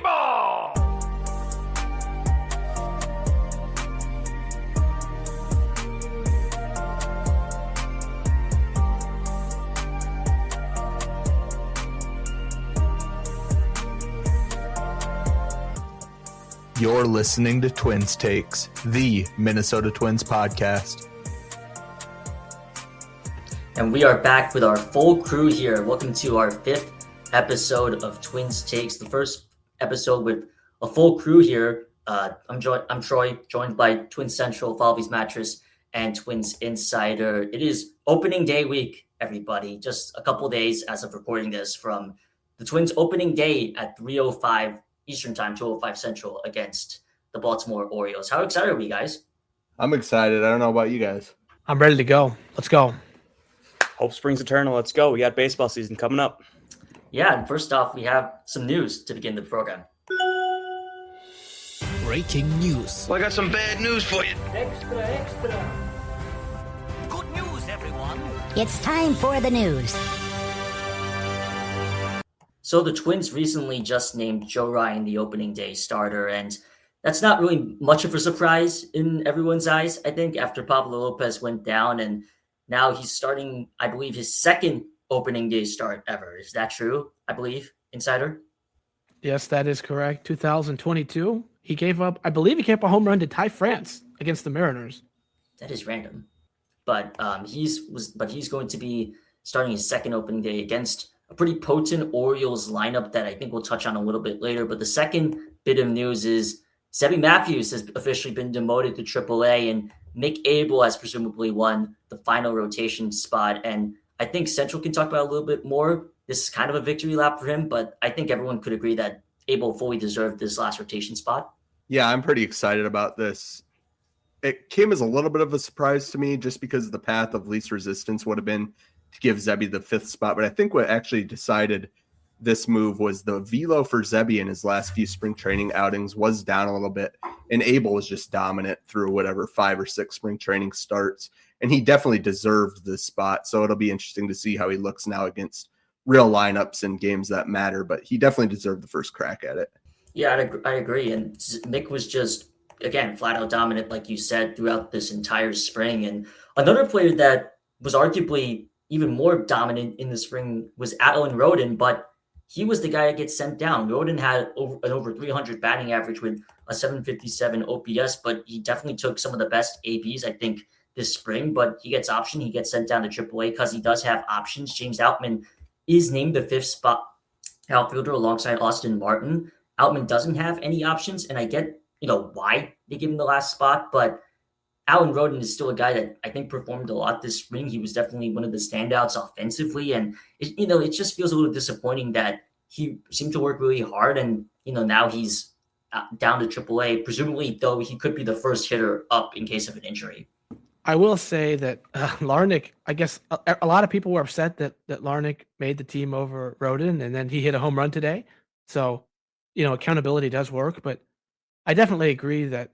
ball! You're listening to Twins Takes, the Minnesota Twins podcast. And we are back with our full crew here. Welcome to our 5th episode of Twins Takes, the first episode with a full crew here. I'm Troy, joined by Twins Central, Falveys Mattress, and Twins Insider. It is opening day week, everybody. Just a couple days as of recording this from the Twins opening day at 3:05 Eastern Time, 2:05 Central against the Baltimore Orioles. How excited are we, guys? I'm excited. I don't know about you guys. I'm ready to go. Let's go. Hope springs eternal. Let's go. We got baseball season coming up. Yeah, and first off, we have some news to begin the program. Breaking news. Well, I got some bad news for you. Extra. Good news, everyone. It's time for the news. So the Twins recently just named Joe Ryan the opening day starter, and that's not really much of a surprise in everyone's eyes, I think, after Pablo Lopez went down, and now he's starting, I believe, his second opening day start ever. Is that true, I believe, Insider? Yes, that is correct. 2022. He gave up a home run to Ty France against the Mariners. That is random. But he's going to be starting his second opening day against a pretty potent Orioles lineup that I think we'll touch on a little bit later. But the second bit of news is Sebby Matthews has officially been demoted to AAA, and Mick Abel has presumably won the final rotation spot. And I think Central can talk about it a little bit more. This is kind of a victory lap for him, but I think everyone could agree that Abel fully deserved this last rotation spot. Yeah, I'm pretty excited about this. It came as a little bit of a surprise to me just because the path of least resistance would have been to give Zebby the 5th spot. But I think what actually decided this move was the velo for Zebby in his last few spring training outings was down a little bit, and Abel was just dominant through whatever 5 or 6 spring training starts, and he definitely deserved this spot. So it'll be interesting to see how he looks now against real lineups and games that matter, but he definitely deserved the first crack at it. Yeah, I agree. And Mick was just, again, flat out dominant, like you said, throughout this entire spring. And another player that was arguably even more dominant in the spring was Alan Roden, but he was the guy that gets sent down. Roden had an over 300 batting average with a 757 OPS, but he definitely took some of the best ABs, I think, this spring. But he gets optioned. He gets sent down to AAA because he does have options. James Outman is named the 5th spot outfielder alongside Austin Martin. Outman doesn't have any options, and I get, why they give him the last spot, but Alan Roden is still a guy that I think performed a lot this spring. He was definitely one of the standouts offensively, and it just feels a little disappointing that he seemed to work really hard, and now he's down to AAA. Presumably, though, he could be the first hitter up in case of an injury. I will say that Larnach, I guess a lot of people were upset that Larnach made the team over Roden, and then he hit a home run today. So, accountability does work, but I definitely agree that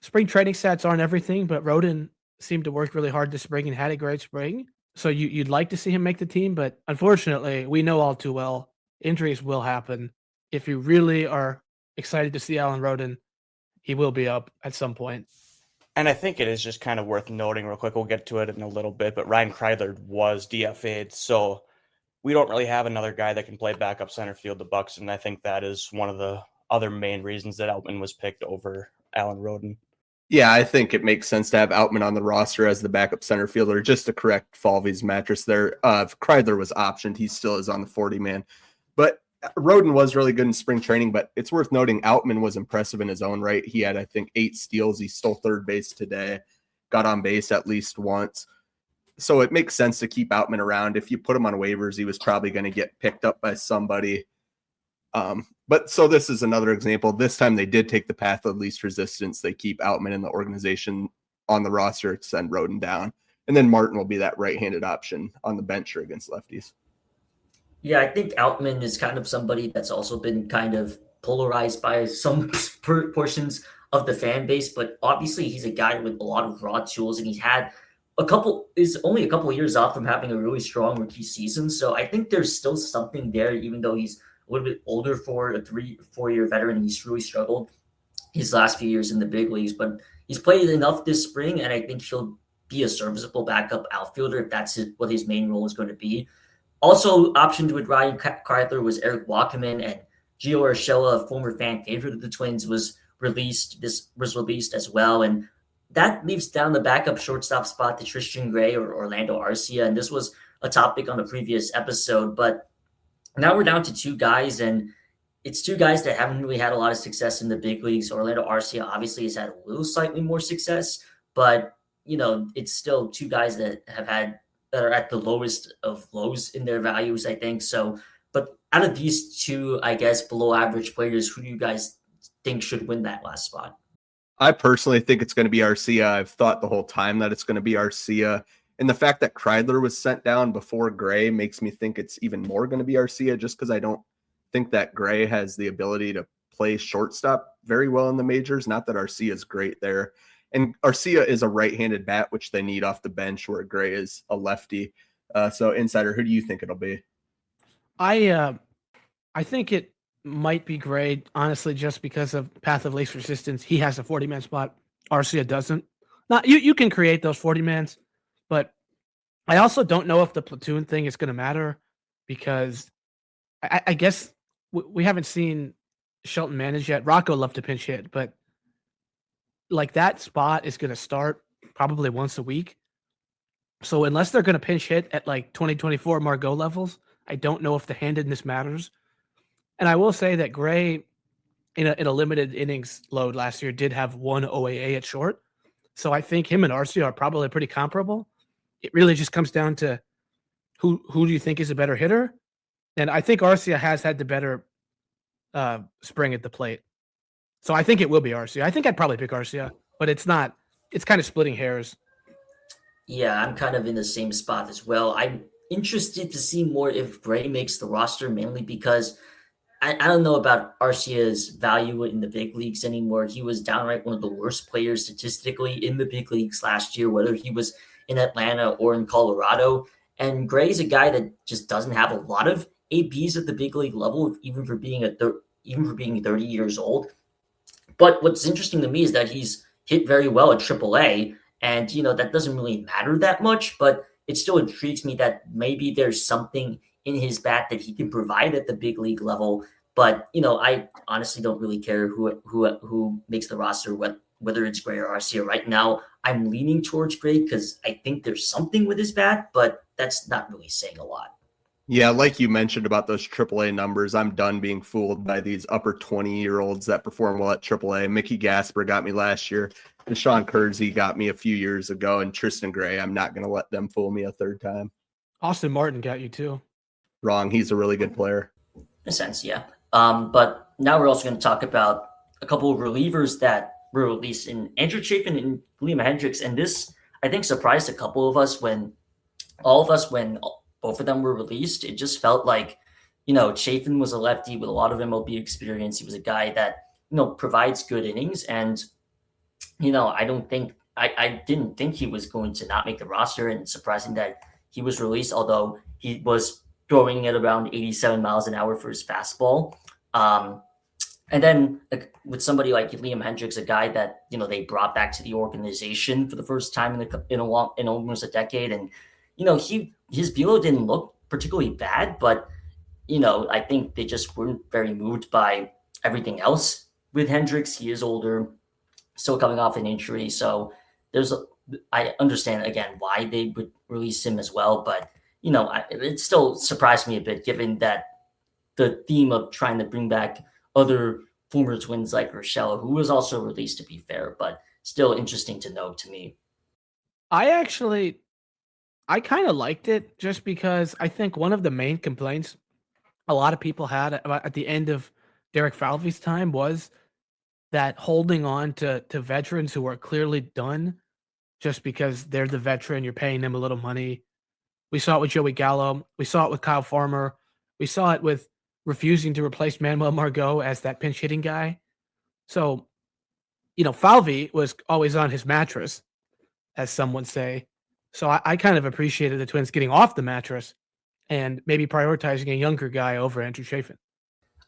spring training stats aren't everything, but Roden seemed to work really hard this spring and had a great spring. So you'd like to see him make the team, but unfortunately, we know all too well injuries will happen. If you really are excited to see Alan Roden, he will be up at some point. And I think it is just kind of worth noting real quick. We'll get to it in a little bit, but Ryan Kreidler was DFA'd, so we don't really have another guy that can play backup center field the Bucks, and I think that is one of the other main reasons that Outman was picked over Alan Roden. Yeah, I think it makes sense to have Outman on the roster as the backup center fielder. Just to correct Falveys Mattress there, if Kreidler was optioned, he still is on the 40-man. But Roden was really good in spring training, but it's worth noting Outman was impressive in his own right. He had, I think, 8 steals. He stole third base today, got on base at least once. So it makes sense to keep Outman around. If you put him on waivers, he was probably going to get picked up by somebody. But so this is another example. This time they did take the path of least resistance. They keep Outman in the organization on the roster to send Roden down. And then Martin will be that right-handed option on the bench or against lefties. Yeah, I think Outman is kind of somebody that's also been kind of polarized by some portions of the fan base, but obviously he's a guy with a lot of raw tools, and he's had only a couple of years off from having a really strong rookie season. So I think there's still something there, even though he's a little bit older for a 3-4 year veteran. He's really struggled his last few years in the big leagues, but he's played enough this spring, and I think he'll be a serviceable backup outfielder if that's what his main role is going to be. Also optioned with Ryan Kreidler was Eric Walkerman, and Gio Urshela, a former fan favorite of the Twins, was released as well. And that leaves down the backup shortstop spot to Tristan Gray or Orlando Arcia. And this was a topic on a previous episode, but now we're down to two guys, and it's two guys that haven't really had a lot of success in the big leagues. Orlando Arcia obviously has had a little slightly more success, but it's still two guys that are at the lowest of lows in their values, I think. So, but out of these two, I guess, below average players, who do you guys think should win that last spot? I personally think it's going to be Arcia. I've thought the whole time that it's going to be Arcia. And the fact that Kreidler was sent down before Gray makes me think it's even more going to be Arcia, just because I don't think that Gray has the ability to play shortstop very well in the majors. Not that Arcia is great there. And Arcia is a right-handed bat, which they need off the bench, where Gray is a lefty. So, Insider, who do you think it'll be? I think it might be Gray, honestly, just because of path of least resistance. He has a 40-man spot. Arcia doesn't. Not you can create those 40-mans, but I also don't know if the platoon thing is going to matter, because I guess we haven't seen Shelton manage yet. Rocco loved to pinch hit, but like that spot is going to start probably once a week. So unless they're going to pinch hit at like 2024 Margot levels, I don't know if the handedness matters. And I will say that Gray, in a limited innings load last year, did have one OAA at short. So I think him and Arcia are probably pretty comparable. It really just comes down to who do you think is a better hitter? And I think Arcia has had the better spring at the plate. So I think it will be Arcia. I think I'd probably pick Arcia, but it's not. It's kind of splitting hairs. Yeah, I'm kind of in the same spot as well. I'm interested to see more if Gray makes the roster, mainly because I don't know about Arcia's value in the big leagues anymore. He was downright one of the worst players statistically in the big leagues last year, whether he was in Atlanta or in Colorado. And Gray's a guy that just doesn't have a lot of ABs at the big league level, even for being 30 years old. But what's interesting to me is that he's hit very well at AAA, and that doesn't really matter that much, but it still intrigues me that maybe there's something in his bat that he can provide at the big league level. But I honestly don't really care who makes the roster, whether it's Gray or Arcia. Right now, I'm leaning towards Gray because I think there's something with his bat, but that's not really saying a lot. Yeah, like you mentioned about those AAA numbers, I'm done being fooled by these upper 20-year-olds that perform well at AAA. Mickey Gasper got me last year. Deshaun Kersey got me a few years ago. And Tristan Gray, I'm not going to let them fool me a third time. Austin Martin got you too. Wrong. He's a really good player. In a sense, yeah. But now we're also going to talk about a couple of relievers that were released in Andrew Chafin and Liam Hendriks. And this, I think, surprised a couple of us when both of them were released. It just felt like, Chafin was a lefty with a lot of MLB experience. He was a guy that, provides good innings. And, I didn't think he was going to not make the roster, and surprising that he was released, although he was throwing at around 87 miles an hour for his fastball. And then with somebody like Liam Hendriks, a guy that, they brought back to the organization for the first time in almost a decade. And, his velo didn't look particularly bad, but, I think they just weren't very moved by everything else with Hendriks. He is older, still coming off an injury. So I understand, again, why they would release him as well. But, it still surprised me a bit, given that the theme of trying to bring back other former Twins like Urshela, who was also released, to be fair, but still interesting to know to me. I kind of liked it, just because I think one of the main complaints a lot of people had at the end of Derek Falvey's time was that holding on to veterans who are clearly done just because they're the veteran, you're paying them a little money. We saw it with Joey Gallo. We saw it with Kyle Farmer. We saw it with refusing to replace Manuel Margot as that pinch hitting guy. So, Falvey was always on his mattress, as some would say. So I kind of appreciated the Twins getting off the mattress and maybe prioritizing a younger guy over Andrew Chafin.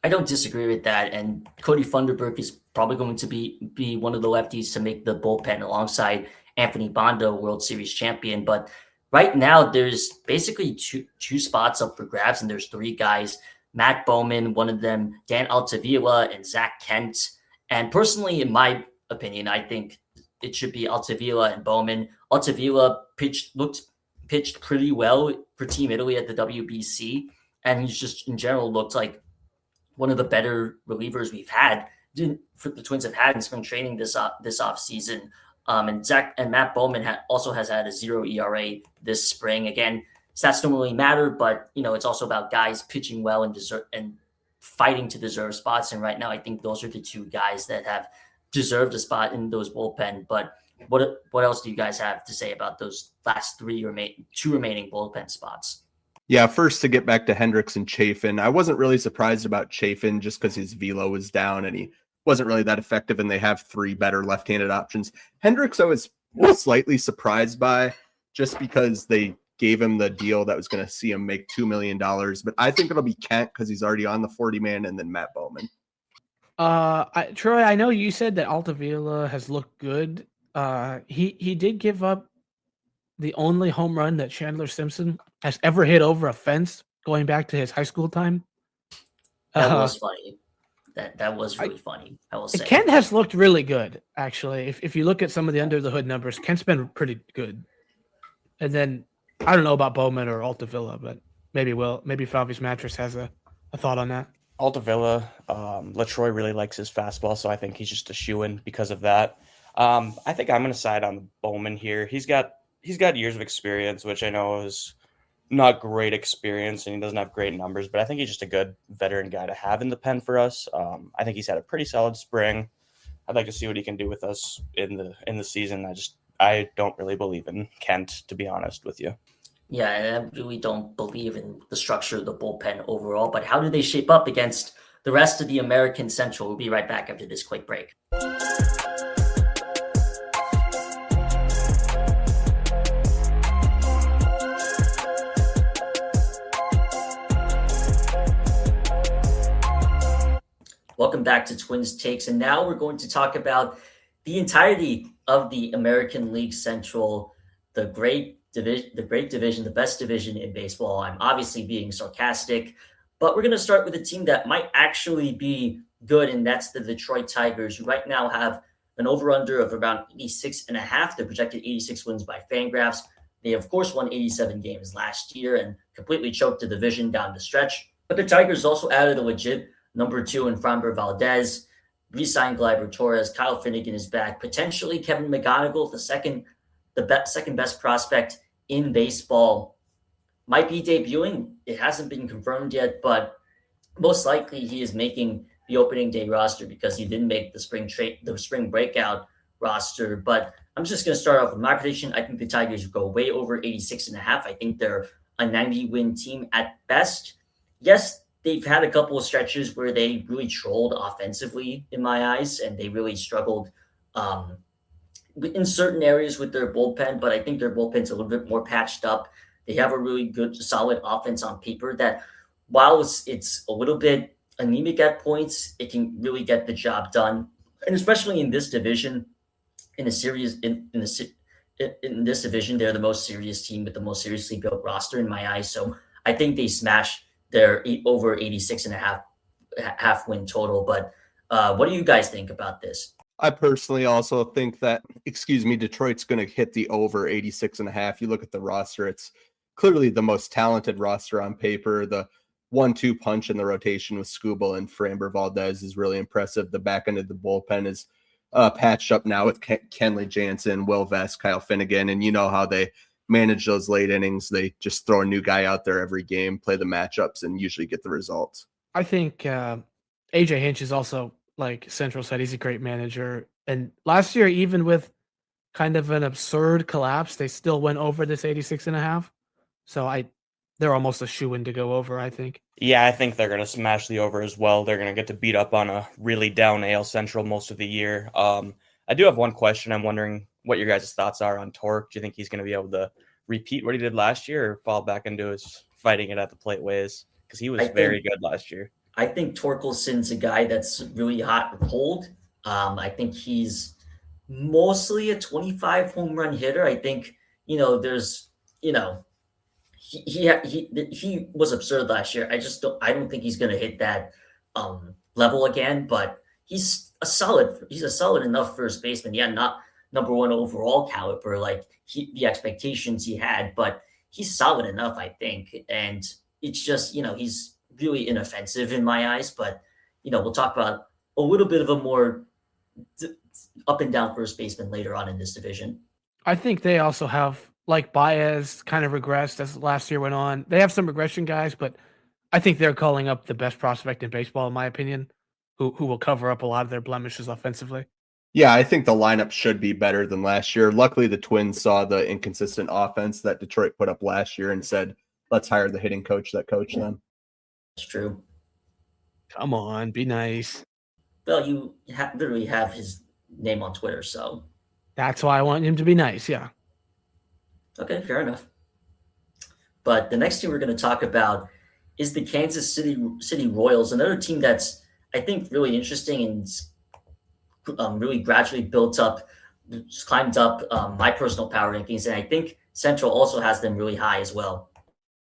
I don't disagree with that. And Cody Funderburk is probably going to be one of the lefties to make the bullpen alongside Anthony Bondo, World Series champion. But right now, there's basically two spots up for grabs, and there's three guys. Matt Bowman, one of them, Dan Altavilla, and Zach Kent. And personally, in my opinion, I think it should be Altavilla and Bowman. Altavilla pitched pretty well for Team Italy at the WBC, and he's just in general looked like one of the better relievers we've had for the Twins have had in spring training this off season. And Matt Bowman also has had a 0 ERA this spring. Again, stats don't really matter, but it's also about guys pitching well and fighting to deserve spots. And right now, I think those are the two guys that have deserved a spot in those bullpen. But what else do you guys have to say about those last two remaining bullpen spots? Yeah, first to get back to Hendricks and Chafin, I wasn't really surprised about Chafin just because his velo was down and he wasn't really that effective, and they have three better left-handed options. Hendricks I was slightly surprised by just because they gave him the deal that was going to see him make $2 million, but I think it'll be Kent because he's already on the 40-man, and then Matt Bowman. Troy, I know you said that Altavilla has looked good. He did give up the only home run that Chandler Simpson has ever hit over a fence going back to his high school time. That was funny. That was really funny, I will say. Kent has looked really good, actually. If you look at some of the under the hood numbers, Kent's been pretty good. And then I don't know about Bowman or Altavilla, but maybe Falveys Mattress has a thought on that. Altavilla, LaTroy really likes his fastball, so I think he's just a shoo-in because of that. I think I'm going to side on Bowman here. He's got years of experience, which I know is not great experience, and he doesn't have great numbers, but I think he's just a good veteran guy to have in the pen for us. I think he's had a pretty solid spring. I'd like to see what he can do with us in the season. I don't really believe in Kent, to be honest with you. Yeah, and I really don't believe in the structure of the bullpen overall, but how do they shape up against the rest of the American Central? We'll be right back after this quick break. Welcome back to Twins Takes, and now we're going to talk about the entirety of the American League Central, the great division, the best division in baseball. I'm obviously being sarcastic, but we're going to start with a team that might actually be good, and that's the Detroit Tigers, who right now have an over-under of around 86.5. They're projected 86 wins by Fangraphs. They, of course, won 87 games last year and completely choked the division down the stretch. But the Tigers also added a legit number 2 in Framber Valdez, re-signed Gleyber Torres, Kyle Finnegan is back, potentially Kevin McGonigal, the second best prospect in baseball, might be debuting. It hasn't been confirmed yet, but most likely he is making the opening day roster because he didn't make the spring breakout roster. But I'm just going to start off with my prediction. I think the Tigers go way over 86.5. I think they're a 90-win team at best. Yes, they've had a couple of stretches where they really trolled offensively in my eyes, and they really struggled in certain areas with their bullpen, but I think their bullpen's a little bit more patched up. They have a really good, solid offense on paper that, while it's a little bit anemic at points, it can really get the job done. And especially in this division, in this division, they're the most serious team with the most seriously built roster in my eyes. So I think they smash their over 86.5 win total. But what do you guys think about this? I personally also think that, Detroit's going to hit the over 86.5. You look at the roster, it's clearly the most talented roster on paper. The 1-2 punch in the rotation with Skubal and Framber Valdez is really impressive. The back end of the bullpen is patched up now with Kenley Jansen, Will Vest, Kyle Finnegan, and you know how they manage those late innings. They just throw a new guy out there every game, play the matchups, and usually get the results. I think AJ Hinch is also, like Central said, he's a great manager. And last year, even with kind of an absurd collapse, they still went over this 86.5. So they're almost a shoo-in to go over, I think. Yeah, I think they're going to smash the over as well. They're going to get to beat up on a really down AL Central most of the year. I do have one question. I'm wondering what your guys' thoughts are on Torque. Do you think he's going to be able to repeat what he did last year or fall back into his fighting it at the plate ways? Because he was very good last year. I think Torkelson's a guy that's really hot or cold. I think he's mostly a 25 home run hitter. I think, there's, he was absurd last year. I don't think he's going to hit that level again, but he's a solid enough first baseman. Yeah, not number one overall caliber, like the expectations he had, but he's solid enough, I think. And it's just, he's really inoffensive in my eyes, but, we'll talk about a little bit of a more up and down first baseman later on in this division. I think they also have, like, Baez kind of regressed as last year went on. They have some regression guys, but I think they're calling up the best prospect in baseball, in my opinion, who will cover up a lot of their blemishes offensively. Yeah, I think the lineup should be better than last year. Luckily, the Twins saw the inconsistent offense that Detroit put up last year and said, let's hire the hitting coach that coached them. That's true. Come on, be nice. Well, you literally have his name on Twitter, so. That's why I want him to be nice, yeah. Okay, fair enough. But the next team we're going to talk about is the Kansas City Royals, another team that's, I think, really interesting and really gradually climbed up my personal power rankings. And I think Central also has them really high as well.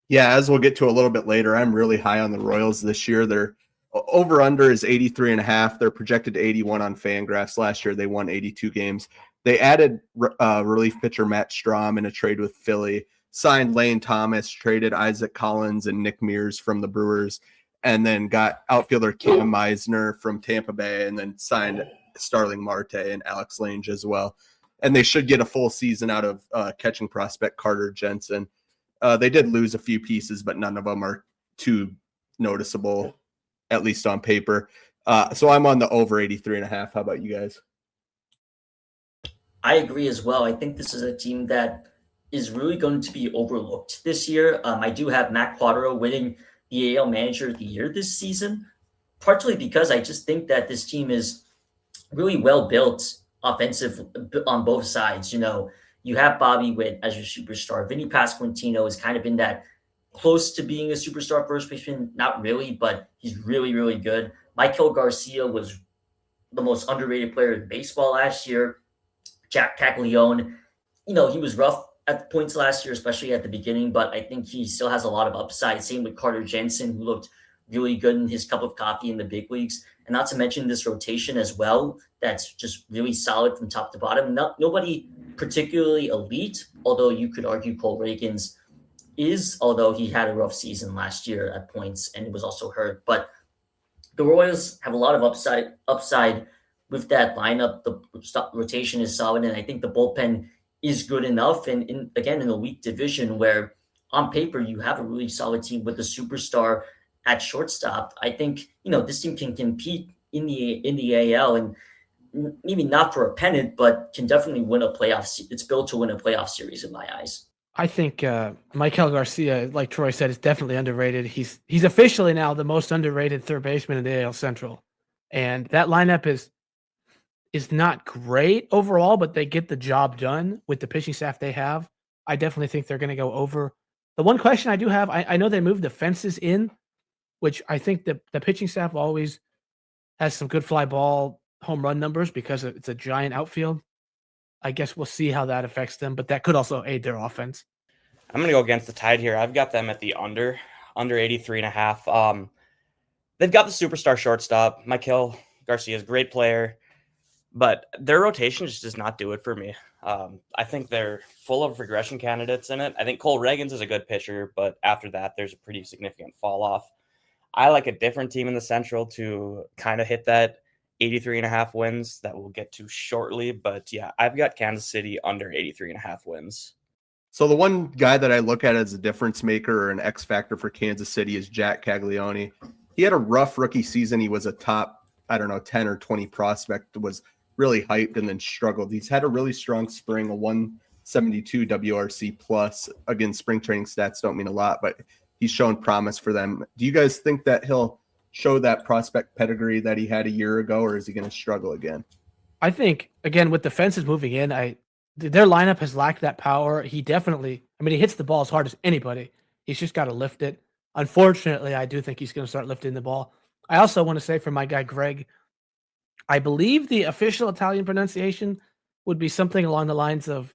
Yeah, as we'll get to a little bit later, I'm really high on the Royals this year. Their over-under is 83.5. They're projected to 81 on Fangraphs. Last year, they won 82 games. They added relief pitcher Matt Strahm in a trade with Philly, signed Lane Thomas, traded Isaac Collins and Nick Mears from the Brewers, and then got outfielder Cam Meisner from Tampa Bay, and then signed Starling Marte and Alex Lange as well. And they should get a full season out of catching prospect Carter Jensen. They did lose a few pieces, but none of them are too noticeable, at least on paper. So I'm on the over 83.5. How about you guys? I agree as well. I think this is a team that is really going to be overlooked this year. I do have Matt Quadro winning the AL Manager of the Year this season, partially because I just think that this team is really well built offensive on both sides. You have Bobby Witt as your superstar. Vinny Pasquantino is kind of in that close to being a superstar first baseman. Not really, but he's really, really good. Michael Garcia was the most underrated player in baseball last year. Jack Caglione, he was rough at the points last year, especially at the beginning, but I think he still has a lot of upside. Same with Carter Jensen, who looked really good in his cup of coffee in the big leagues. And not to mention this rotation as well, that's just really solid from top to bottom. Nobody particularly elite, although you could argue Cole Reagans is, although he had a rough season last year at points and was also hurt. But the Royals have a lot of upside with that lineup. The rotation is solid, and I think the bullpen is good enough. And in a weak division where on paper you have a really solid team with a superstar at shortstop, I think this team can compete in the AL, and maybe not for a pennant, but can definitely win a playoff. It's built to win a playoff series in my eyes. I think Michael Garcia, like Troy said, is definitely underrated. He's officially now the most underrated third baseman in the AL Central, and that lineup is not great overall, but they get the job done with the pitching staff they have. I definitely think they're going to go over. The one question I do have, I know they moved the fences in, which I think the pitching staff always has some good fly ball home run numbers because it's a giant outfield. I guess we'll see how that affects them, but that could also aid their offense. I'm going to go against the Tide here. I've got them at the under 83.5. They've got the superstar shortstop. Michael Garcia is a great player, but their rotation just does not do it for me. I think they're full of regression candidates in it. I think Cole Reagans is a good pitcher, but after that, there's a pretty significant fall off. I like a different team in the Central to kind of hit that 83.5 wins that we'll get to shortly. But yeah, I've got Kansas City under 83.5 wins. So the one guy that I look at as a difference maker or an X factor for Kansas City is Jack Caglione. He had a rough rookie season. He was a top, 10 or 20 prospect, was really hyped and then struggled. He's had a really strong spring, a 172 WRC plus. Again, spring training stats don't mean a lot, but he's shown promise for them. Do you guys think that he'll show that prospect pedigree that he had a year ago, or is he going to struggle again? I think, again, with the fences moving in, their lineup has lacked that power. He definitely, he hits the ball as hard as anybody. He's just got to lift it. Unfortunately, I do think he's going to start lifting the ball I also want to say for my guy Greg, I believe the official Italian pronunciation would be something along the lines of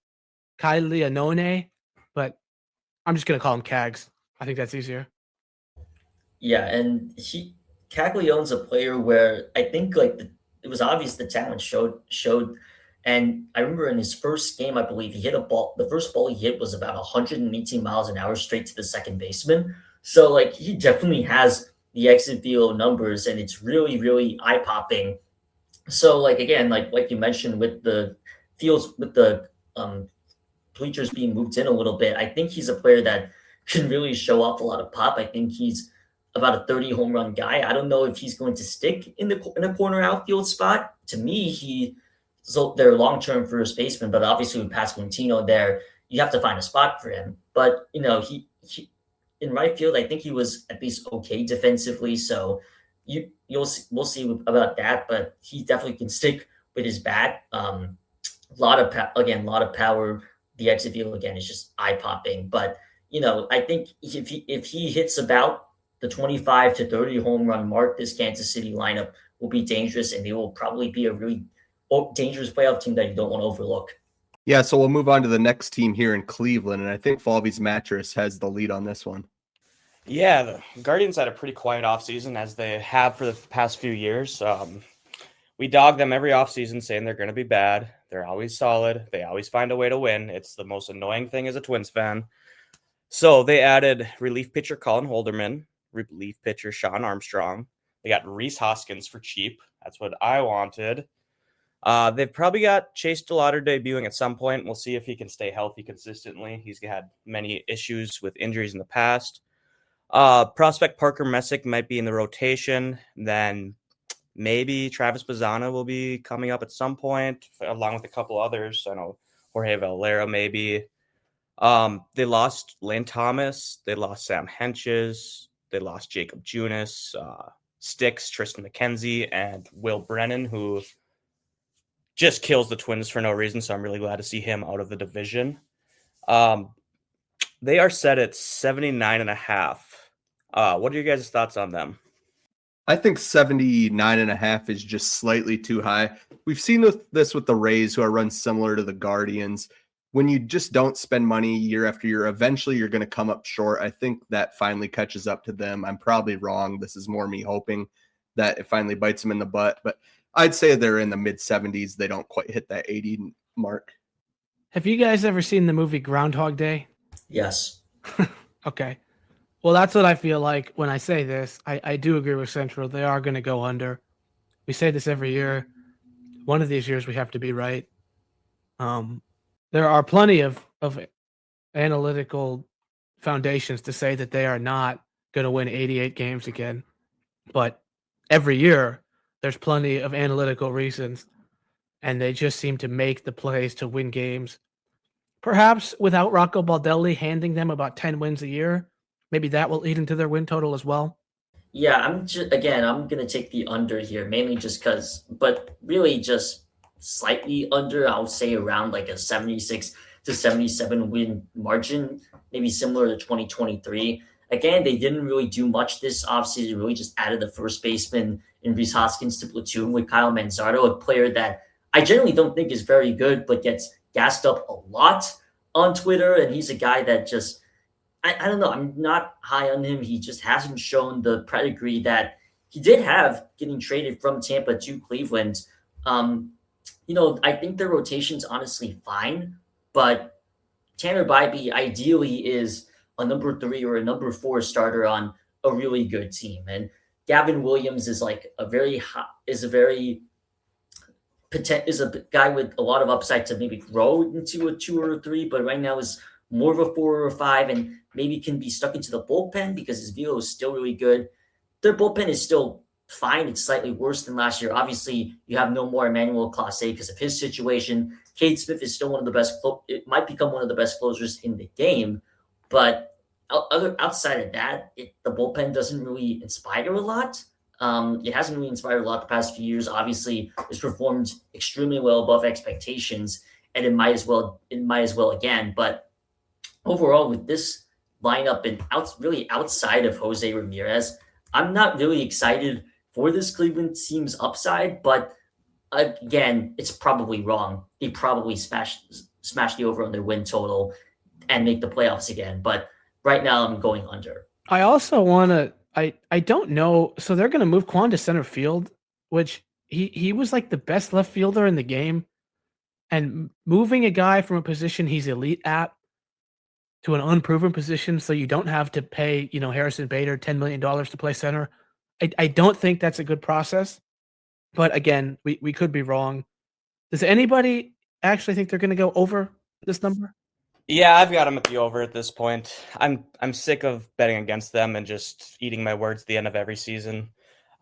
Caglianone, but I'm just gonna call him Cags. I think that's easier. Yeah, and Caglianone's a player where I think like it was obvious the talent showed, and I remember in his first game, I believe he hit a ball. The first ball he hit was about 118 miles an hour straight to the second baseman. So like he definitely has the exit velo numbers, and it's really eye popping. So like again, like you mentioned with the fields with the bleachers being moved in a little bit, I think he's a player that can really show off a lot of pop. I think he's about a 30 home run guy. I don't know if he's going to stick in a corner outfield spot. To me, so they're long term first baseman, but obviously with Pasquantino there, you have to find a spot for him. But he in right field, I think he was at least okay defensively. So we'll see about that. But he definitely can stick with his bat. A lot of a lot of power. The exit view again is just eye popping. But I think if he hits about the 25 to 30 home run mark, this Kansas City lineup will be dangerous, and they will probably be a really dangerous playoff team that you don't want to overlook. Yeah, so we'll move on to the next team here in Cleveland, and I think Falveys Mattress has the lead on this one. Yeah, the Guardians had a pretty quiet offseason, as they have for the past few years. We dog them every offseason saying they're going to be bad. They're always solid. They always find a way to win. It's the most annoying thing as a Twins fan. So they added relief pitcher Colin Holderman, relief pitcher Sean Armstrong. They got Rhys Hoskins for cheap. That's what I wanted. They've probably got Chase DeLauder debuting at some point. We'll see if he can stay healthy consistently. He's had many issues with injuries in the past. Prospect Parker Messick might be in the rotation. Then maybe Travis Bazzana will be coming up at some point, along with a couple others. I know Jorge Valera maybe. They lost Lane Thomas. They lost Sam Henches. They lost Jacob Junis, Sticks, Tristan McKenzie, and Will Brennan, who just kills the Twins for no reason. So I'm really glad to see him out of the division. They are set at 79.5. What are your guys' thoughts on them? I think 79.5 is just slightly too high. We've seen this with the Rays, who are run similar to the Guardians. When you just don't spend money year after year, eventually you're going to come up short. I think that finally catches up to them. I'm probably wrong. This is more me hoping that it finally bites them in the butt. But I'd say they're in the mid-70s. They don't quite hit that 80 mark. Have you guys ever seen the movie Groundhog Day? Yes. Okay. Well, that's what I feel like when I say this. I do agree with Central. They are going to go under. We say this every year. One of these years we have to be right. There are plenty of analytical foundations to say that they are not going to win 88 games again. But every year there's plenty of analytical reasons, and they just seem to make the plays to win games. Perhaps without Rocco Baldelli handing them about 10 wins a year, maybe that will eat into their win total as well. Yeah, I'm going to take the under here, mainly just because, but really just slightly under. I'll say around like a 76 to 77 win margin, maybe similar to 2023. Again, they didn't really do much this offseason, really just added the first baseman in Rhys Hoskins to platoon with Kyle Manzardo, a player that I generally don't think is very good, but gets gassed up a lot on Twitter. And he's a guy that just, I don't know, I'm not high on him. He just hasn't shown the pedigree that he did have getting traded from Tampa to Cleveland. I think their rotation's honestly fine, but Tanner Bybee ideally is a number 3 or a number 4 starter on a really good team. And Gavin Williams is like a guy with a lot of upside to maybe grow into a 2 or a 3, but right now is more of a 4 or a 5 and maybe can be stuck into the bullpen because his velo is still really good. Their bullpen is still fine. It's slightly worse than last year. Obviously, you have no more Emmanuel Clase because of his situation. Cade Smith is still one of the best. It might become one of the best closers in the game, but outside of that, the bullpen doesn't really inspire a lot. It hasn't really inspired a lot the past few years. Obviously, it's performed extremely well above expectations, and it might as well again. But overall, with this lineup and really outside of Jose Ramirez, I'm not really excited for this Cleveland team's upside, but again, it's probably wrong. They probably smash the over on their win total and make the playoffs again. But right now, I'm going under. I also want to. I don't know. So they're going to move Quan to center field, which he was like the best left fielder in the game, and moving a guy from a position he's elite at to an unproven position, so you don't have to pay Harrison Bader $10 million to play center. I don't think that's a good process. But again, we could be wrong. Does anybody actually think they're going to go over this number? Yeah, I've got them at the over at this point. I'm sick of betting against them and just eating my words at the end of every season.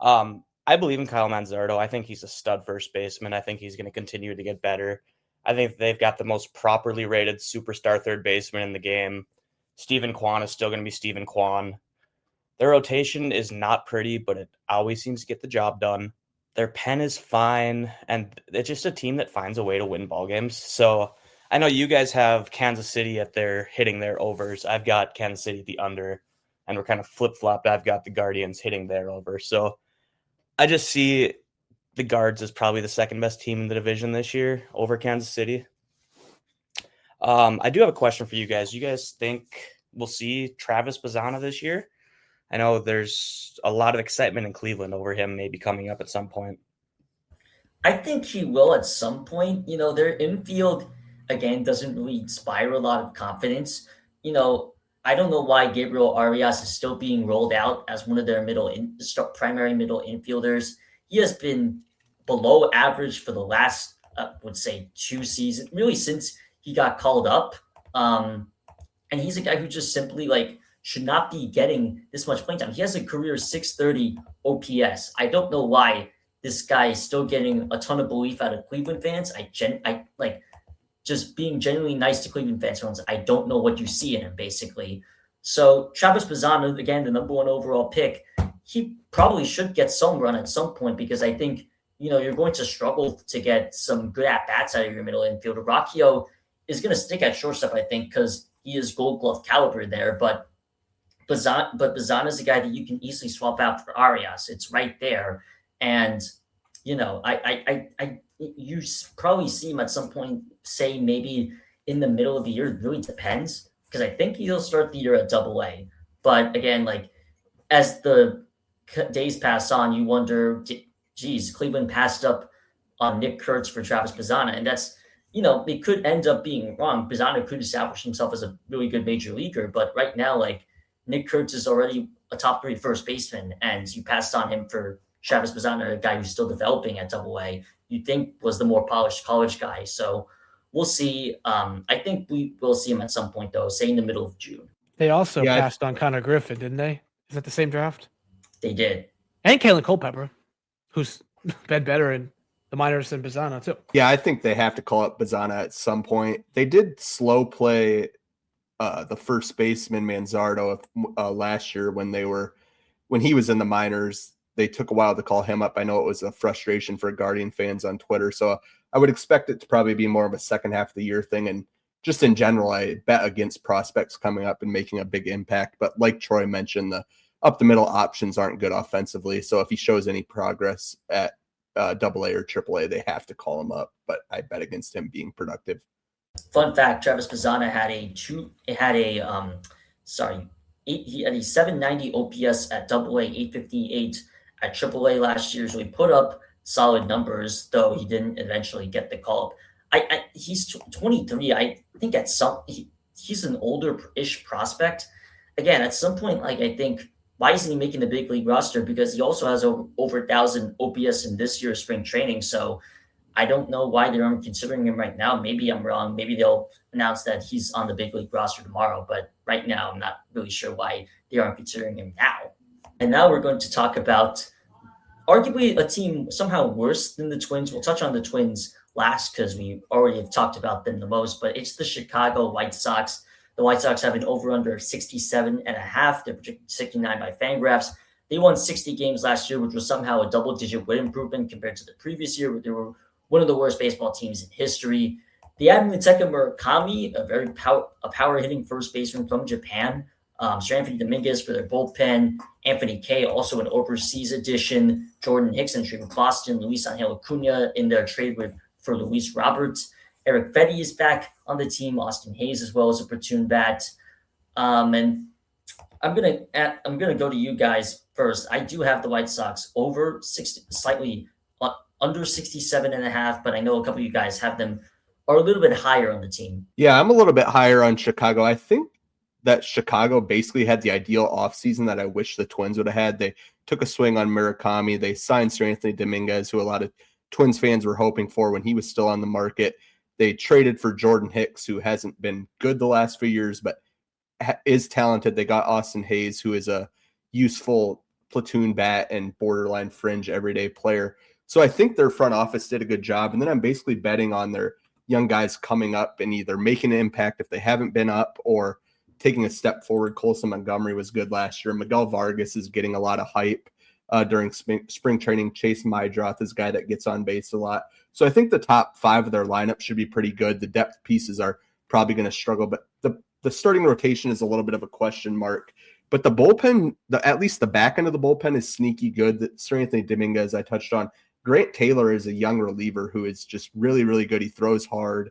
I believe in Kyle Manzardo. I think he's a stud first baseman. I think he's going to continue to get better. I think they've got the most properly rated superstar third baseman in the game. Steven Kwan is still going to be Steven Kwan. Their rotation is not pretty, but it always seems to get the job done. Their pen is fine, and it's just a team that finds a way to win ball games. So I know you guys have Kansas City at their hitting their overs. I've got Kansas City at the under, and we're kind of flip-flopped. I've got the Guardians hitting their over. So I just see the Guards as probably the second best team in the division this year over Kansas City. I do have a question for you guys. You guys think we'll see Travis Bazzana this year? I know there's a lot of excitement in Cleveland over him maybe coming up at some point. I think he will at some point. Their infield, again, doesn't really inspire a lot of confidence. I don't know why Gabriel Arias is still being rolled out as one of their primary middle infielders. He has been below average for the last, I would say, 2 seasons, really since he got called up. And he's a guy who just simply should not be getting this much playing time. He has a career 630 OPS. I don't know why this guy is still getting a ton of belief out of Cleveland fans. Just being genuinely nice to Cleveland fans. I don't know what you see in him, basically. So Travis Bazzana, again, the number 1 overall pick, he probably should get some run at some point because I think, you're going to struggle to get some good at-bats out of your middle infielder. Rocchio is going to stick at shortstop, I think, because he is Gold Glove caliber there. But Bazzana is a guy that you can easily swap out for Arias. It's right there. And, you probably see him at some point, say maybe in the middle of the year. It really depends because I think he'll start the year at AA. But again, as the days pass on, you wonder, geez, Cleveland passed up on Nick Kurtz for Travis Bazzana. And that's, it could end up being wrong. Bazzana could establish himself as a really good major leaguer. But right now, Nick Kurtz is already a top 3 first baseman, and you passed on him for Travis Bazzana, a guy who's still developing at AA. You think was the more polished college guy. So we'll see. I think we will see him at some point, though, say in the middle of June. They also passed on Connor Griffin, didn't they? Is that the same draft? They did. And Kalen Culpepper, who's been better in the minors than Bazzana, too. Yeah, I think they have to call up Bazzana at some point. They did slow play the first baseman Manzardo last year when he was in the minors. They took a while to call him up. I know it was a frustration for Guardian fans on Twitter. So I would expect it to probably be more of a second half of the year thing. And just in general, I bet against prospects coming up and making a big impact. But like Troy mentioned, the up the middle options aren't good offensively. So if he shows any progress at AA or AAA, they have to call him up. But I bet against him being productive. Fun fact: Travis Bazzana had a 790 OPS at AA, 858 at AAA last year. So he put up solid numbers, though he didn't eventually get the call up. He's 23. I think he's an older-ish prospect. Again, at some point, I think, why isn't he making the big league roster? Because he also has over 1,000 OPS in this year's spring training. So I don't know why they aren't considering him right now. Maybe I'm wrong. Maybe they'll announce that he's on the big league roster tomorrow. But right now, I'm not really sure why they aren't considering him now. And now we're going to talk about arguably a team somehow worse than the Twins. We'll touch on the Twins last because we already have talked about them the most, but it's the Chicago White Sox. The White Sox have an over-under of 67.5. They're projected 69 by Fangraphs. They won 60 games last year, which was somehow a double-digit win improvement compared to the previous year, where they were one of the worst baseball teams in history. They added Muteka Murakami, a power-hitting first baseman from Japan. Sir Anthony Dominguez for their bullpen, Anthony Kay, also an overseas addition, Jordan Hicks in trade with Boston, Luis Angel Acuna in their trade for Luis Roberts. Eric Fetty is back on the team, Austin Hayes as well as a platoon bat. And I'm gonna go to you guys first. I do have the White Sox over 60, slightly under 67.5, but I know a couple of you guys have them are a little bit higher on the team. Yeah, I'm a little bit higher on Chicago. I think that Chicago basically had the ideal offseason that I wish the Twins would have had. They took a swing on Murakami. They signed Sir Anthony Dominguez, who a lot of Twins fans were hoping for when he was still on the market. They traded for Jordan Hicks, who hasn't been good the last few years, but is talented. They got Austin Hayes, who is a useful platoon bat and borderline fringe everyday player. So I think their front office did a good job. And then I'm basically betting on their young guys coming up and either making an impact if they haven't been up or taking a step forward. Colson Montgomery was good last year. Miguel Vargas is getting a lot of hype during spring training. Chase Mydroth is a guy that gets on base a lot. So I think the top 5 of their lineup should be pretty good. The depth pieces are probably going to struggle, but the starting rotation is a little bit of a question mark. But the bullpen, at least the back end of the bullpen is sneaky good. Sir Anthony Dominguez, I touched on. Grant Taylor is a young reliever who is just really, really good. He throws hard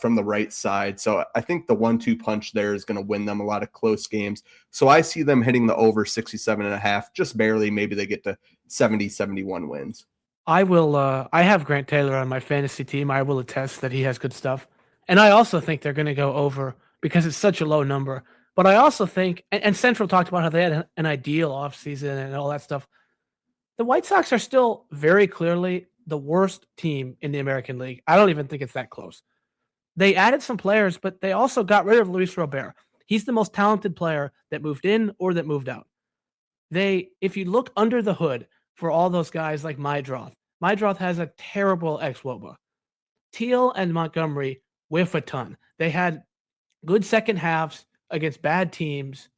from the right side. So I think the 1-2 punch there is going to win them a lot of close games. So I see them hitting the over 67.5, just barely. Maybe they get to 70, 71 wins. I will. I have Grant Taylor on my fantasy team. I will attest that he has good stuff. And I also think they're going to go over because it's such a low number. But I also think, and Central talked about how they had an ideal offseason and all that stuff. The White Sox are still very clearly the worst team in the American League. I don't even think it's that close. They added some players, but they also got rid of Luis Robert. He's the most talented player that moved in or that moved out. If you look under the hood for all those guys like Mydroth has a terrible ex-WOBA. Teal and Montgomery whiff a ton. They had good second halves against bad teams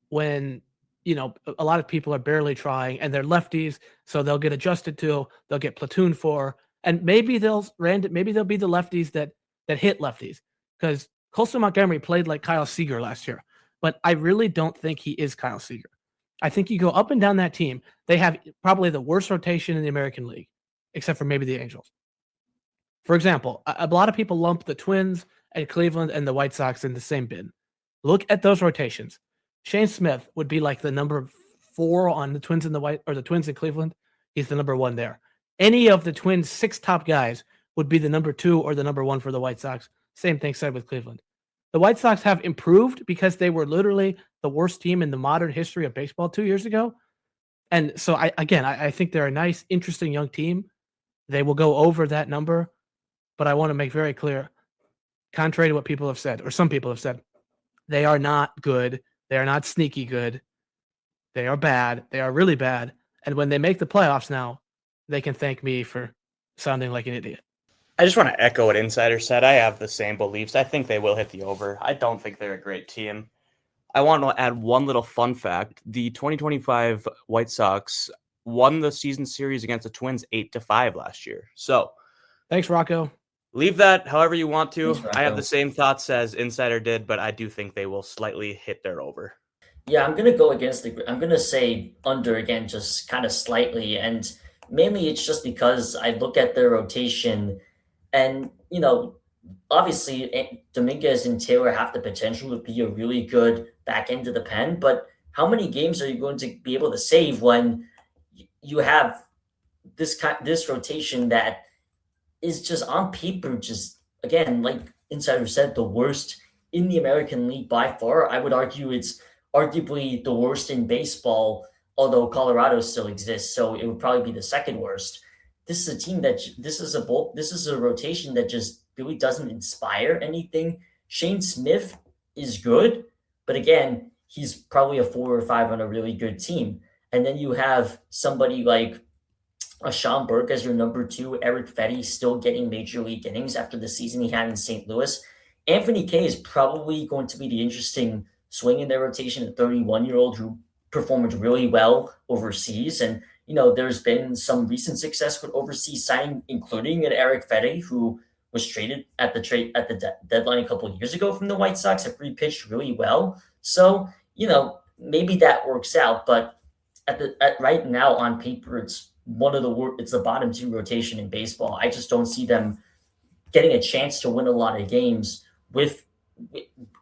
when a lot of people are barely trying, and they're lefties, so they'll get adjusted to, they'll get platooned for, and maybe they'll be the lefties that hit lefties, because Colson Montgomery played like Kyle Seager last year, but I really don't think he is Kyle Seager. I think you go up and down that team, they have probably the worst rotation in the American League, except for maybe the Angels. For example, a lot of people lump the Twins and Cleveland and the White Sox in the same bin. Look at those rotations. Shane Smith would be like the number 4 on the Twins and the Twins in Cleveland. He's the number 1 there. Any of the Twins' 6 top guys would be the number 2 or the number 1 for the White Sox. Same thing said with Cleveland. The White Sox have improved because they were literally the worst team in the modern history of baseball 2 years ago. And so I think they're a nice, interesting young team. They will go over that number, but I want to make very clear, contrary to what people have said, or some people have said, they are not good. They are not sneaky good. They are bad. They are really bad. And when they make the playoffs now, they can thank me for sounding like an idiot. I just want to echo what Insider said. I have the same beliefs. I think they will hit the over. I don't think they're a great team. I want to add one little fun fact. The 2025 White Sox won the season series against the Twins 8-5 last year. So thanks, Rocco. Leave that however you want to. Thanks, I have the same thoughts as Insider did, but I do think they will slightly hit their over. Yeah, I'm going to go against I'm going to say under again, just kind of slightly. And mainly it's just because I look at their rotation and, obviously Dominguez and Taylor have the potential to be a really good back end of the pen, but how many games are you going to be able to save when you have this rotation that is just on paper, just again, like Insider said, the worst in the American League by far. I would argue it's arguably the worst in baseball, although Colorado still exists, so it would probably be the second worst. This is a team this is a rotation that just really doesn't inspire anything. Shane Smith is good, but again, he's probably a 4 or 5 on a really good team. And then you have somebody like Sean Burke as your number 2, Eric Fetty still getting major league innings after the season he had in St. Louis. Anthony Kay is probably going to be the interesting swing in their rotation, a 31-year-old who performed really well overseas. And, there's been some recent success with overseas signing, including an Eric Fetty, who was traded at the deadline a couple of years ago from the White Sox, have pitched really well. So, maybe that works out, but at right now on paper, it's it's the bottom two rotation in baseball. I just don't see them getting a chance to win a lot of games with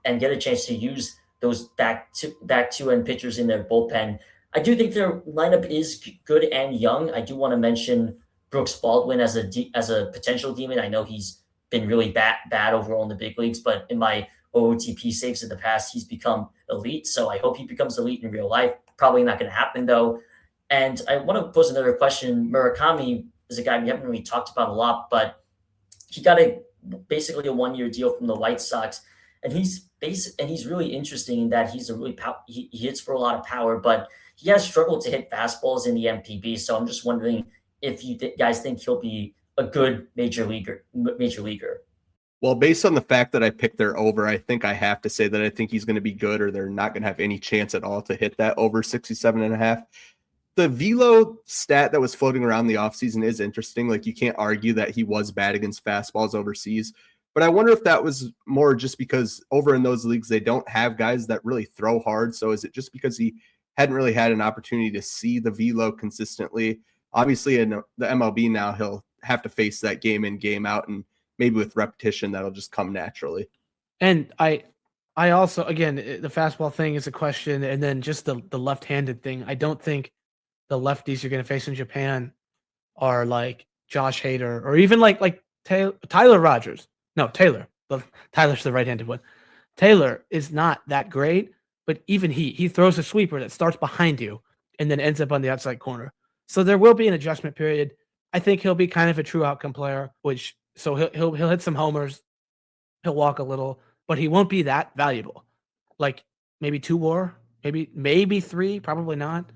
and get a chance to use those back two end pitchers in their bullpen. I do think their lineup is good and young. I do want to mention Brooks Baldwin as a potential demon. I know he's been really bad overall in the big leagues, but in my OOTP saves in the past, he's become elite. So I hope he becomes elite in real life. Probably not going to happen though. And I want to pose another question. Murakami is a guy we haven't really talked about a lot, but he got basically a 1-year deal from the White Sox, and he's really interesting in that he's he hits for a lot of power, but he has struggled to hit fastballs in the MPB. So I'm just wondering if you guys think he'll be a good major leaguer. Well, based on the fact that I picked their over, I think I have to say that I think he's going to be good, or they're not going to have any chance at all to hit that over 67.5. The velo stat that was floating around the offseason is interesting. Like, you can't argue that he was bad against fastballs overseas, but I wonder if that was more just because over in those leagues, they don't have guys that really throw hard. So is it just because he hadn't really had an opportunity to see the velo consistently? Obviously in the MLB now, he'll have to face that game in, game out, and maybe with repetition, that'll just come naturally. And I also, again, the fastball thing is a question. And then just the left-handed thing. I don't think the lefties you're going to face in Japan are like Josh Hader or even like Tyler Rogers. No, Taylor. Tyler's the right-handed one. Taylor is not that great, but even he throws a sweeper that starts behind you and then ends up on the outside corner. So there will be an adjustment period. I think he'll be kind of a true outcome player, so he'll hit some homers, he'll walk a little, but he won't be that valuable. Like maybe 2 WAR, maybe 3, probably not.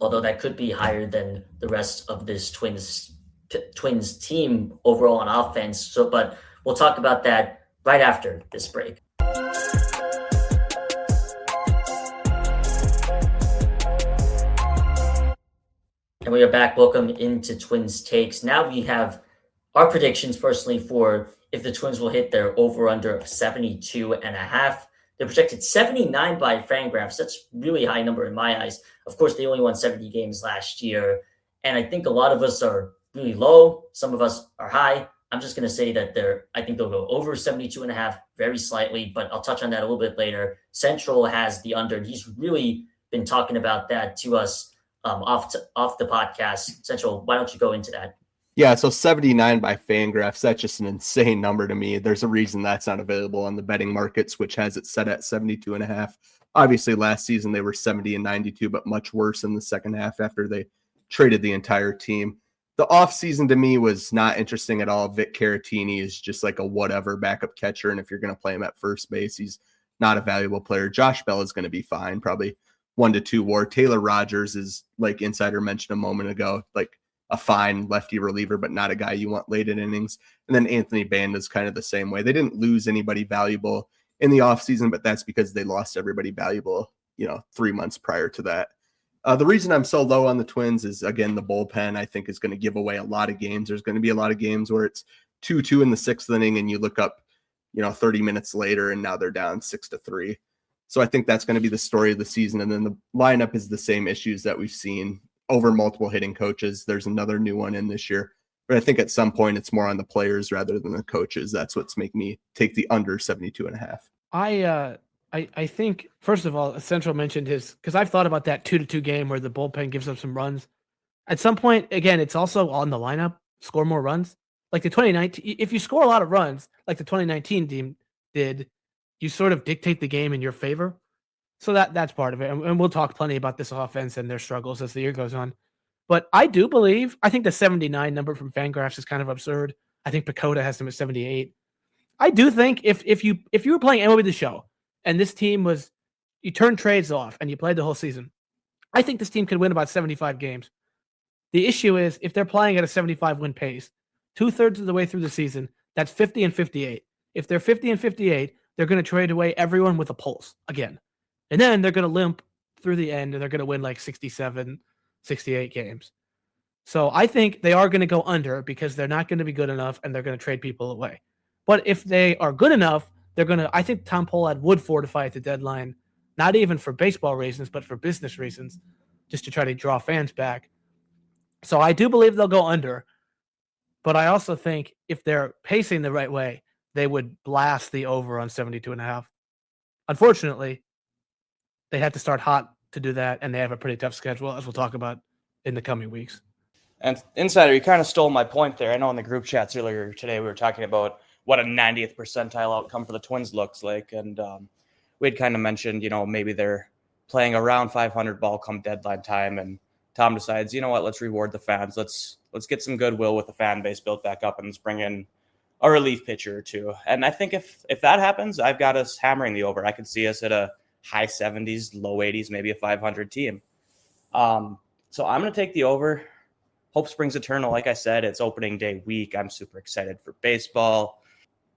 Although that could be higher than the rest of this Twins team overall on offense. So, but we'll talk about that right after this break. And we are back. Welcome into Twins Takes. Now we have our predictions personally for if the Twins will hit their over-under of 72.5. They're projected 79 by Fangraphs. That's really high number in my eyes. Of course, they only won 70 games last year. And I think a lot of us are really low. Some of us are high. I'm just going to say that I think they'll go over 72.5 very slightly, but I'll touch on that a little bit later. Central has the under, and he's really been talking about that to us off the podcast. Central, why don't you go into that? Yeah, so 79 by Fangraphs, that's just an insane number to me. There's a reason that's not available on the betting markets, which has it set at 72.5. Obviously, last season they were 70 and 92, but much worse in the second half after they traded the entire team. The offseason to me was not interesting at all. Vic Caratini is just like a whatever backup catcher, and if you're going to play him at first base, he's not a valuable player. Josh Bell is going to be fine, probably 1 to 2 WAR. Taylor Rogers is, like Insider mentioned a moment ago, like a fine lefty reliever, but not a guy you want late in innings. And then Anthony Band is kind of the same way. They didn't lose anybody valuable in the offseason, but that's because they lost everybody valuable, 3 months prior to that. The reason I'm so low on the Twins is, again, the bullpen, I think, is going to give away a lot of games. There's going to be a lot of games where it's 2-2 in the 6th inning, and you look up, 30 minutes later, and now they're down 6-3. So I think that's going to be the story of the season. And then the lineup is the same issues that we've seen over multiple hitting coaches. There's another new one in this year, but I think at some point it's more on the players rather than the coaches. That's what's making me take the under 72.5. I think, first of all, Central mentioned because I've thought about that 2-2 game where the bullpen gives up some runs. At some point, again, it's also on the lineup, score more runs. Like the 2019, if you score a lot of runs, like the 2019 team did, you sort of dictate the game in your favor. So that's part of it. And we'll talk plenty about this offense and their struggles as the year goes on. But I think the 79 number from Fangraphs is kind of absurd. I think Pacoda has them at 78. I do think if you were playing MLB The Show and this team you turned trades off and you played the whole season, I think this team could win about 75 games. The issue is if they're playing at a 75 win pace, 2/3 of the way through the season, that's 50 and 58. If they're 50 and 58, they're going to trade away everyone with a pulse again. And then they're going to limp through the end and they're going to win like 67, 68 games. So I think they are going to go under because they're not going to be good enough and they're going to trade people away. But if they are good enough, I think Tom Pollard would fortify at the deadline not even for baseball reasons, but for business reasons, just to try to draw fans back. So I do believe they'll go under, but I also think if they're pacing the right way, they would blast the over on 72.5. Unfortunately, they had to start hot to do that, and they have a pretty tough schedule, as we'll talk about in the coming weeks. And Insider, you kind of stole my point there. I know in the group chats earlier today we were talking about what a 90th percentile outcome for the Twins looks like, and we'd kind of mentioned, maybe they're playing around 500 ball come deadline time, and Tom decides, you know what, let's reward the fans. Let's get some goodwill with the fan base built back up, and let's bring in a relief pitcher or two. And I think if that happens, I've got us hammering the over. I could see us at a high 70s, low 80s, maybe a 500 team. So I'm going to take the over. Hope springs eternal. Like I said, it's opening day week. I'm super excited for baseball.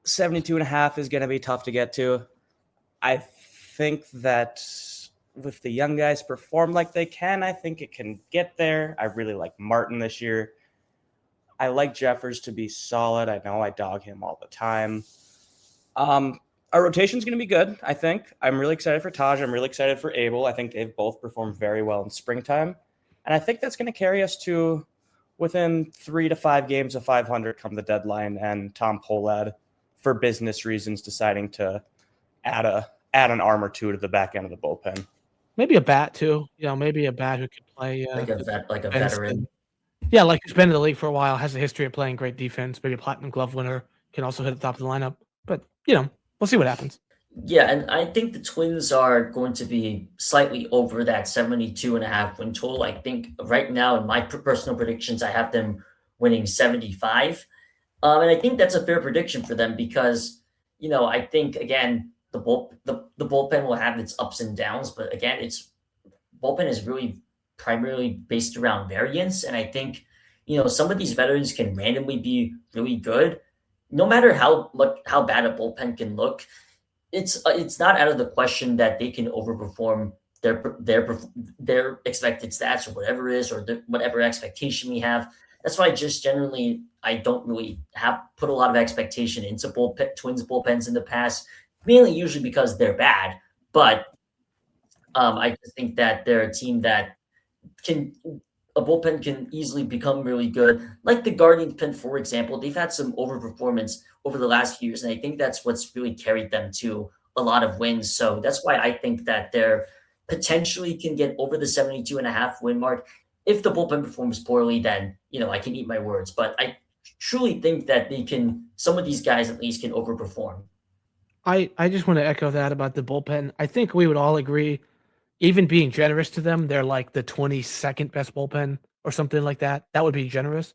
72.5 is going to be tough to get to. I think that if the young guys perform like they can, I think it can get there. I really like Martin this year. I like Jeffers to be solid. I know I dog him all the time. Our rotation is going to be good, I think. I'm really excited for Taj. I'm really excited for Abel. I think they've both performed very well in springtime. And I think that's going to carry us to within 3 to 5 games of 500 come the deadline, and Tom Pohlad, for business reasons, deciding to add an arm or two to the back end of the bullpen. Maybe a bat too. Maybe a bat who could play like a veteran. Yeah, like who's been in the league for a while, has a history of playing great defense. Maybe a platinum glove winner, can also hit the top of the lineup. But we'll see what happens. Yeah, and I think the Twins are going to be slightly over that 72.5 win total. I think right now, in my personal predictions, I have them winning 75. And I think that's a fair prediction for them because, I think, again, the bullpen will have its ups and downs. But again, bullpen is really primarily based around variance. And I think, some of these veterans can randomly be really good. No matter how bad a bullpen can look, it's not out of the question that they can overperform their expected stats or whatever it is, or whatever expectation we have. That's why just generally I don't really have put a lot of expectation into Twins bullpens in the past, mainly usually because they're bad. But I just think that they're a team that a bullpen can easily become really good. Like the Guardians pen, for example, they've had some overperformance over the last few years, and I think that's what's really carried them to a lot of wins. So that's why I think that they're potentially can get over the 72.5 win mark. If the bullpen performs poorly, then, I can eat my words. But I truly think that some of these guys at least can overperform. I just want to echo that about the bullpen. I think we would all agree, even being generous to them, they're like the 22nd best bullpen or something like that. That would be generous.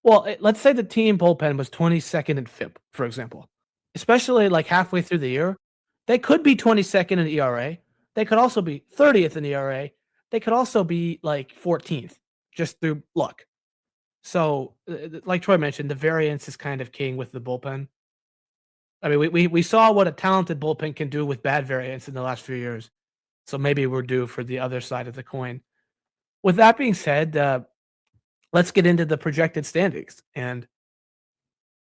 Well, let's say the team bullpen was 22nd in FIP, for example. Especially like halfway through the year, they could be 22nd in ERA. They could also be 30th in ERA. They could also be like 14th, just through luck. So, like Troy mentioned, the variance is kind of king with the bullpen. I mean, we saw what a talented bullpen can do with bad variance in the last few years. So maybe we're due for the other side of the coin. With that being said, let's get into the projected standings. And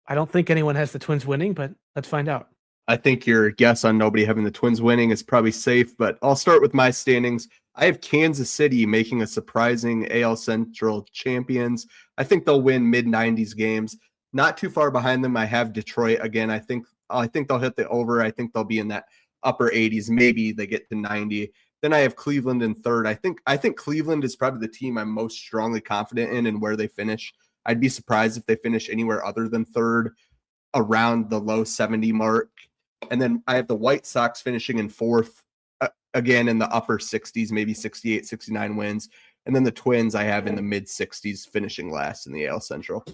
I don't think anyone has the Twins winning, but let's find out. I think your guess on nobody having the Twins winning is probably safe, but I'll start with my standings. I have Kansas City making a surprising AL Central champions. I think they'll win mid-90s games. Not too far behind them, I have Detroit again. I think they'll hit the over. I think they'll be in that upper 80s. Maybe they get to 90. Then I have Cleveland in third. I think Cleveland is probably the team I'm most strongly confident in and where they finish. I'd be surprised if they finish anywhere other than third, around the low 70 mark. And then I have the White Sox finishing in fourth, again in the upper 60s, maybe 68, 69 wins. And then the Twins I have in the mid 60s finishing last in the AL Central.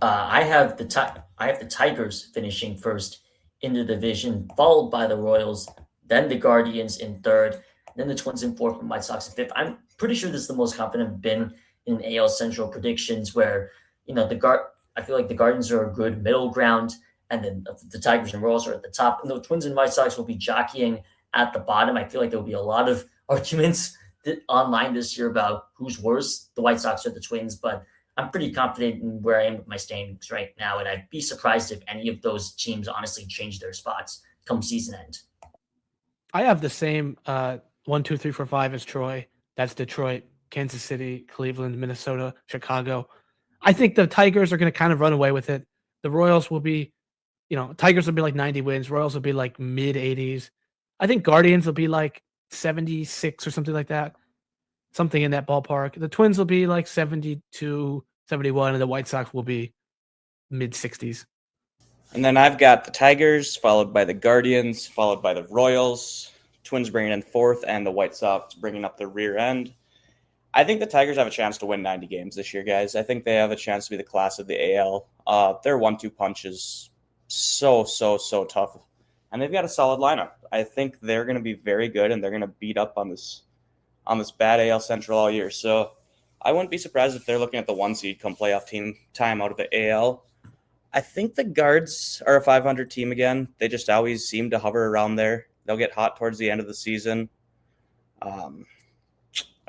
I have the Tigers finishing first in the division, followed by the Royals, then the Guardians in third, then the Twins in fourth, and White Sox in fifth. I'm pretty sure this is the most confident I've been in AL Central predictions, where I feel like the Guardians are a good middle ground, and then the Tigers and Royals are at the top, and the Twins and White Sox will be jockeying at the bottom. I feel like there will be a lot of arguments online this year about who's worse, the White Sox or the Twins, but I'm pretty confident in where I am with my standings right now, and I'd be surprised if any of those teams honestly change their spots come season end. I have the same 1, 2, 3, 4, 5 is Troy. That's Detroit, Kansas City, Cleveland, Minnesota, Chicago. I think the Tigers are going to kind of run away with it. The Royals will be, Tigers will be like 90 wins. Royals will be like mid 80s. I think Guardians will be like 76 or something like that. Something in that ballpark. The Twins will be like 72, 71, and the White Sox will be mid 60s. And then I've got the Tigers, followed by the Guardians, followed by the Royals, Twins bringing in fourth, and the White Sox bringing up the rear end. I think the Tigers have a chance to win 90 games this year, guys. I think they have a chance to be the class of the AL. Their 1-2 punch is so tough. And they've got a solid lineup. I think they're going to be very good, and they're going to beat up on this bad AL Central all year. So I wouldn't be surprised if they're looking at the 1 seed come playoff team time out of the AL. I think the Guards are a 500 team again. They just always seem to hover around there. They'll get hot towards the end of the season.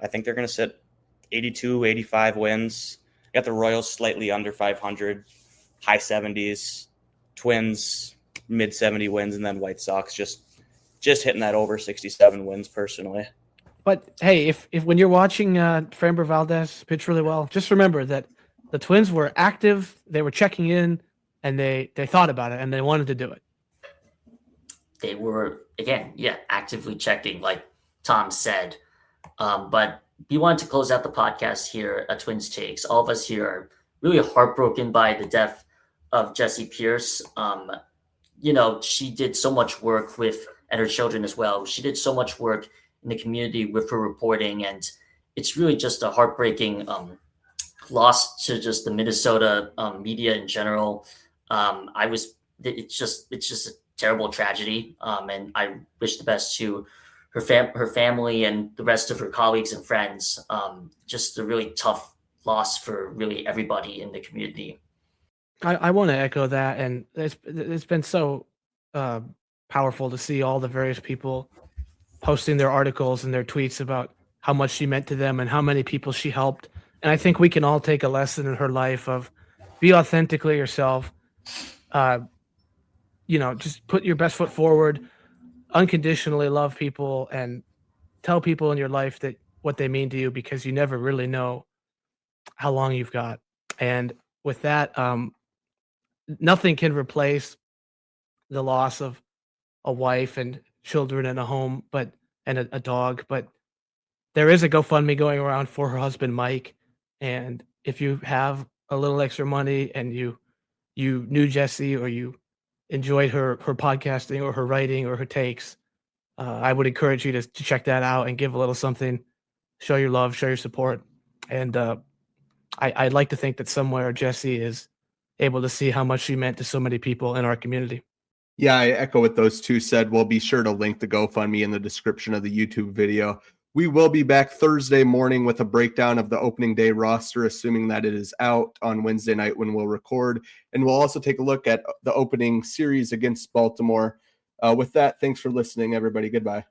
I think they're going to sit 82, 85 wins. Got the Royals slightly under 500, high 70s. Twins, mid 70 wins, and then White Sox just hitting that over 67 wins personally. But hey, if when you're watching Framber Valdez pitch really well, just remember that the Twins were active, they were checking in, and they thought about it and they wanted to do it. They were, again, actively checking, like Tom said. But we wanted to close out the podcast here at Twins Takes. All of us here are really heartbroken by the death of Jessie Pierce. She did so much work and her children as well. She did so much work in the community with her reporting, and it's really just a heartbreaking loss to just the Minnesota media in general. It's just a terrible tragedy, and I wish the best to her family and the rest of her colleagues and friends. Just a really tough loss for really everybody in the community. I want to echo that, and it's been so powerful to see all the various people posting their articles and their tweets about how much she meant to them and how many people she helped. And I think we can all take a lesson in her life of be authentically yourself. Just put your best foot forward, unconditionally love people, and tell people in your life that what they mean to you, because you never really know how long you've got. And with that, nothing can replace the loss of a wife and children and a home, and a dog. But there is a GoFundMe going around for her husband, Mike. And if you have a little extra money and you knew Jessie, or you enjoyed her podcasting or her writing or her takes, I would encourage you to check that out and give a little something, show your love, show your support. And I'd like to think that somewhere Jessie is able to see how much she meant to so many people in our community. Yeah, I echo what those two said. We'll be sure to link the GoFundMe in the description of the YouTube video. We will be back Thursday morning with a breakdown of the opening day roster, assuming that it is out on Wednesday night when we'll record. And we'll also take a look at the opening series against Baltimore. With that, thanks for listening, everybody. Goodbye.